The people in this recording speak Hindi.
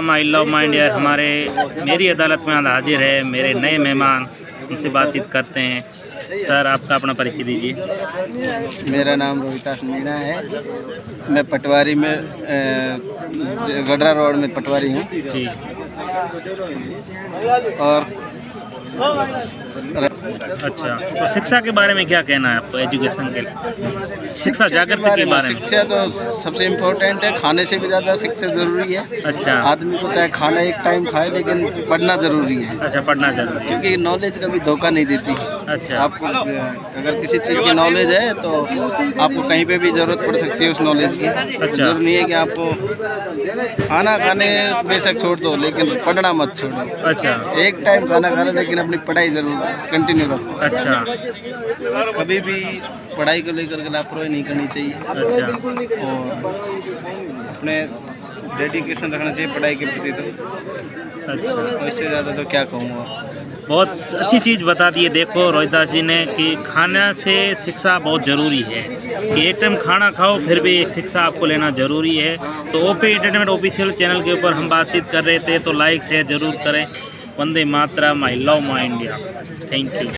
माई लव माई इंडिया हमारे मेरी अदालत में आज हाजिर है मेरे नए मेहमान, उनसे बातचीत करते हैं। सर, आपका अपना परिचय दीजिए। मेरा नाम रोहितास मीणा है। मैं पटवारी में गडरा रोड में पटवारी हूँ जी। और अच्छा, तो शिक्षा के बारे में क्या कहना है आपको? एजुकेशन के शिक्षा जागृति के बारे में। शिक्षा तो सबसे इम्पोर्टेंट है, खाने से भी ज़्यादा शिक्षा ज़रूरी है। अच्छा, आदमी को चाहे खाना एक टाइम खाए लेकिन पढ़ना ज़रूरी है। अच्छा, पढ़ना जरूरी है। क्योंकि नॉलेज कभी धोखा नहीं देती। अच्छा, आपको अगर किसी चीज़ की नॉलेज है तो आपको कहीं पे भी ज़रूरत पड़ सकती है उस नॉलेज की। अच्छा। ज़रूरी नहीं है कि आपको खाना खाने बेशक छोड़ दो लेकिन पढ़ना मत छोड़ो। अच्छा, एक टाइम खाना खा लो लेकिन अपनी पढ़ाई ज़रूर कंटिन्यू रखो। अच्छा, कभी भी पढ़ाई को लेकर के लापरवाही नहीं करनी चाहिए अच्छा, और अपने डेडिकेशन रखना चाहिए पढ़ाई के प्रति। तो अच्छा। इससे ज़्यादा तो क्या कहूँगा। बहुत अच्छी चीज़ बता दी है। देखो रोहिदास जी ने कि खाना से शिक्षा बहुत ज़रूरी है, कि एक टाइम खाना खाओ फिर भी एक शिक्षा आपको लेना ज़रूरी है। तो ओपी एंटरटेनमेंट ऑफिशियल चैनल के ऊपर हम बातचीत कर रहे थे, तो लाइक शेयर ज़रूर करें। Vande Mataram, I love my India. Thank you.